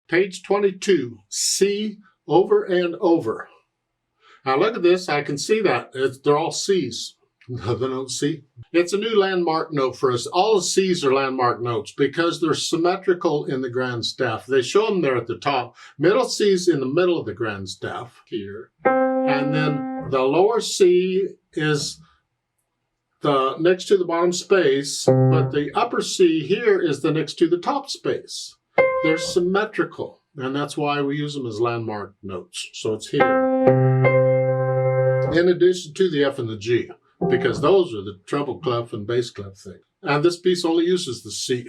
Page 22, C over and over. Now look at this, I can see that. They're all C's. The note C. It's a new landmark note for us. All the C's are landmark notes because they're symmetrical in the grand staff. They show them there at the top. Middle C's in the middle of the grand staff here. And then the lower C is the next to the bottom space, but the upper C here is the next to the top space. They're symmetrical, and that's why we use them as landmark notes. So it's here. In addition to the F and the G, because those are the treble clef and bass clef thing. And this piece only uses the C.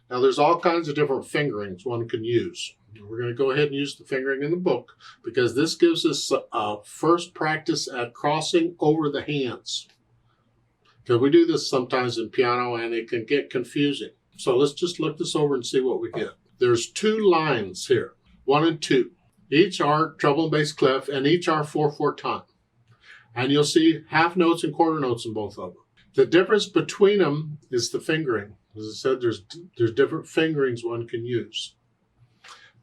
Now there's all kinds of different fingerings one can use. We're going to go ahead and use the fingering in the book because this gives us a first practice at crossing over the hands. Because we do this sometimes in piano and it can get confusing. So let's just look this over and see what we get. There's two lines here, 1 and 2. Each are treble and bass clef and each are 4/4 time. And you'll see half notes and quarter notes in both of them. The difference between them is the fingering. As I said, there's different fingerings one can use.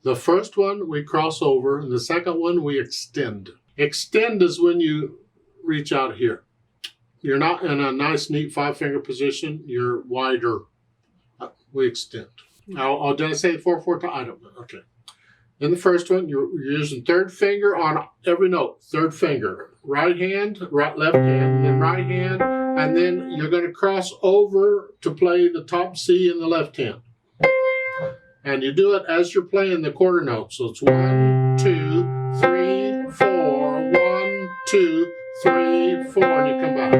The first one we cross over, and the second one we extend. Extend is when you reach out here. You're not in a nice, neat 5-finger position. You're wider. We extend. Now, did I say 4/4 time? I don't know. Okay. In the first one, you're using third finger on every note. Third finger. Right hand, left hand, then right hand, and then you're going to cross over to play the top C in the left hand. And you do it as you're playing the quarter note. So it's 1, 2, 3, 4, 1, 2, 3, 4, and you come back.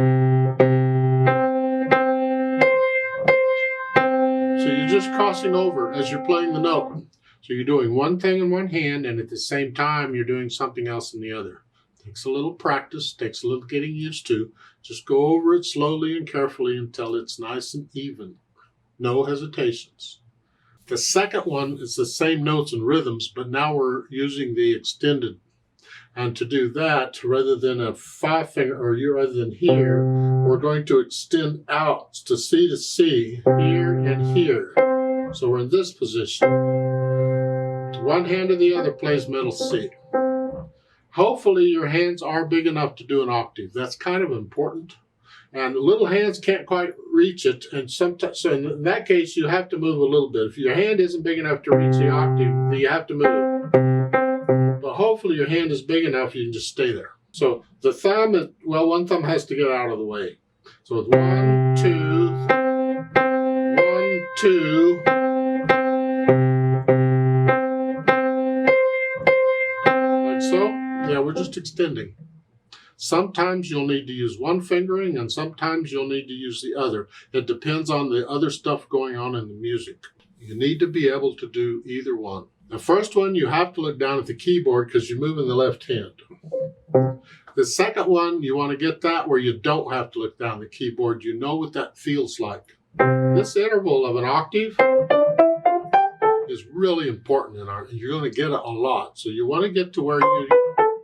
So you're just crossing over as you're playing the note. So you're doing one thing in one hand, and at the same time, you're doing something else in the other. Takes a little practice, takes a little getting used to. Just go over it slowly and carefully until it's nice and even. No hesitations. The second one is the same notes and rhythms, but now we're using the extended. And to do that, rather than a 5-finger, or rather than here, we're going to extend out to C, here and here. So we're in this position. One hand or the other plays middle C. Hopefully your hands are big enough to do an octave. That's kind of important. And little hands can't quite reach it. And sometimes, so in that case, you have to move a little bit. If your hand isn't big enough to reach the octave, then you have to move. But hopefully your hand is big enough, you can just stay there. So the thumb, one thumb has to get out of the way. So it's 1, 2, 1, 2. So, yeah, we're just extending. Sometimes you'll need to use one fingering and sometimes you'll need to use the other. It depends on the other stuff going on in the music. You need to be able to do either one. The first one, you have to look down at the keyboard because you're moving the left hand. The second one, you want to get that where you don't have to look down the keyboard. You know what that feels like. This interval of an octave is really important in art. You're going to get it a lot. So you want to get to where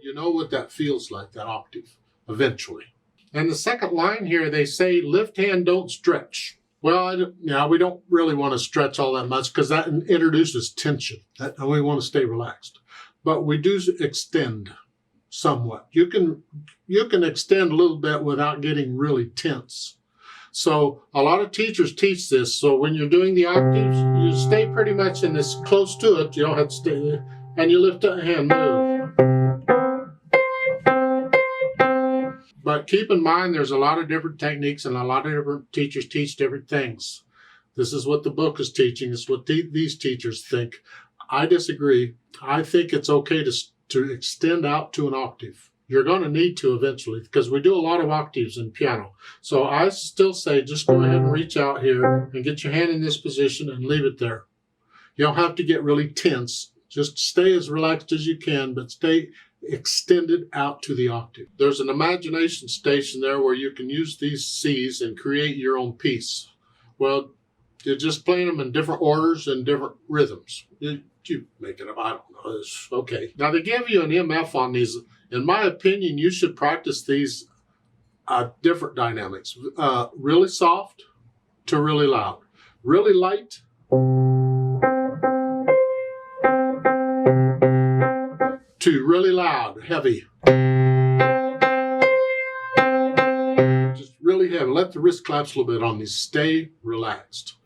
you know what that feels like, that octave, eventually. And the second line here, they say, left hand don't stretch. Well, we don't really want to stretch all that much because that introduces tension. We want to stay relaxed. But we do extend somewhat. You can extend a little bit without getting really tense. So a lot of teachers teach this. So when you're doing the octaves, you stay pretty much in this close to it. You don't have to stay there. And you lift a hand, move. But keep in mind, there's a lot of different techniques and a lot of different teachers teach different things. This is what the book is teaching. It's what these teachers think. I disagree. I think it's okay to extend out to an octave. You're going to need to eventually because we do a lot of octaves in piano. So I still say just go ahead and reach out here and get your hand in this position and leave it there. You don't have to get really tense. Just stay as relaxed as you can, but stay extended out to the octave. There's an imagination station there where you can use these C's and create your own piece. Well, you're just playing them in different orders and different rhythms. You make it up. I don't know. It's okay. Now, they give you an MF on these. In my opinion, you should practice these different dynamics. Really soft to really loud. Really light 2, really loud, heavy. Just really heavy. Let the wrist collapse a little bit on these. Stay relaxed.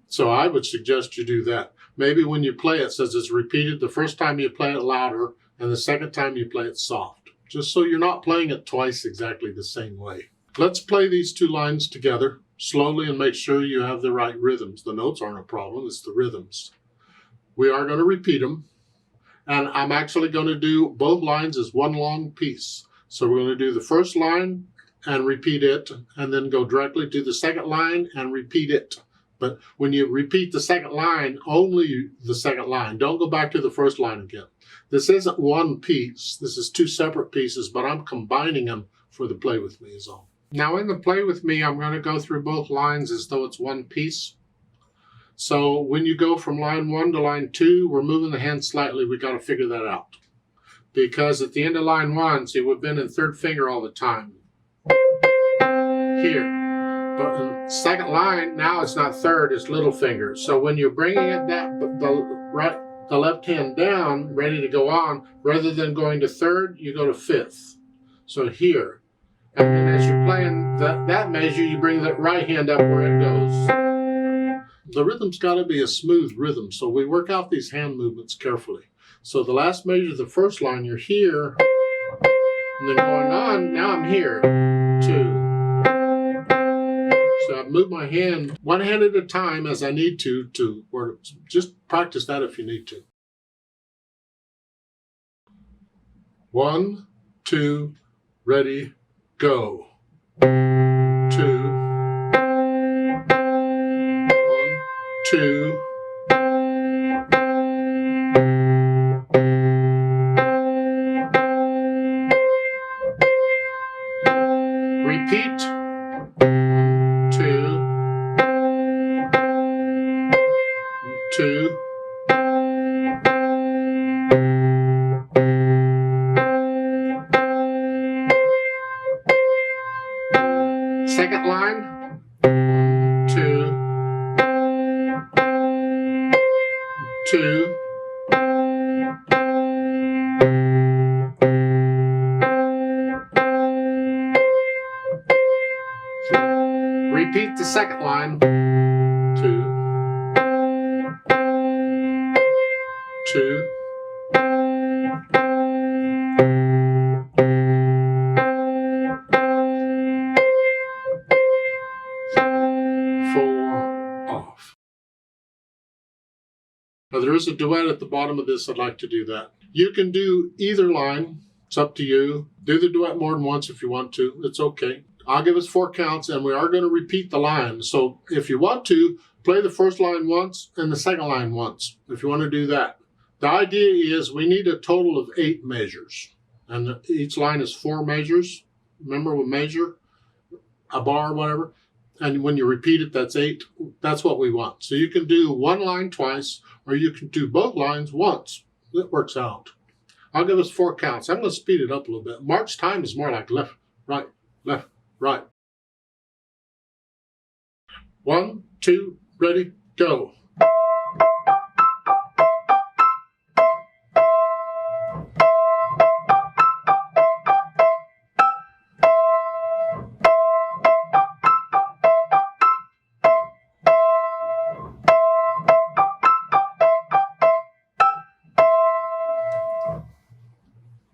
So I would suggest you do that. Maybe when you play it, says it's repeated. The first time you play it louder, and the second time you play it soft. Just so you're not playing it twice exactly the same way. Let's play these 2 lines together slowly and make sure you have the right rhythms. The notes aren't a problem, it's the rhythms. We are going to repeat them. And I'm actually going to do both lines as one long piece. So we're going to do the first line and repeat it, and then go directly to the second line and repeat it. But when you repeat the second line, only the second line. Don't go back to the first line again. This isn't one piece. This is 2 separate pieces, but I'm combining them for the play with me is all. Now in the play with me, I'm going to go through both lines as though it's one piece. So when you go from line 1 to line 2, we're moving the hand slightly. We got to figure that out. Because at the end of line 1, see, we've been in 3rd finger all the time. Here. But in the second line, now it's not 3rd, it's little finger. So when you're bringing it down, the left hand down, ready to go on, rather than going to 3rd, you go to 5th. So here. And then as you're playing that measure, you bring that right hand up where it goes. The rhythm's got to be a smooth rhythm, so we work out these hand movements carefully. So the last measure, the first line, you're here, and then going on, now I'm here, 2. So I move my hand one hand at a time as I need to or just practice that if you need to. 1, 2, ready, go. 2. 2. Repeat. 2. 2. Second line. 2. 2. Repeat the second line. 2. 2. 4, off. Now there is a duet at the bottom of this. I'd like to do that. You can do either line. It's up to you. Do the duet more than once if you want to. It's okay. I'll give us 4 counts, and we are going to repeat the line. So if you want to, play the first line once and the second line once, if you want to do that. The idea is we need a total of 8 measures, and each line is 4 measures. Remember, we measure a bar, whatever, and when you repeat it, that's 8. That's what we want. So you can do one line twice, or you can do both lines once. It works out. I'll give us 4 counts. I'm going to speed it up a little bit. March time is more like left, right, left, right. 1, 2, ready, go.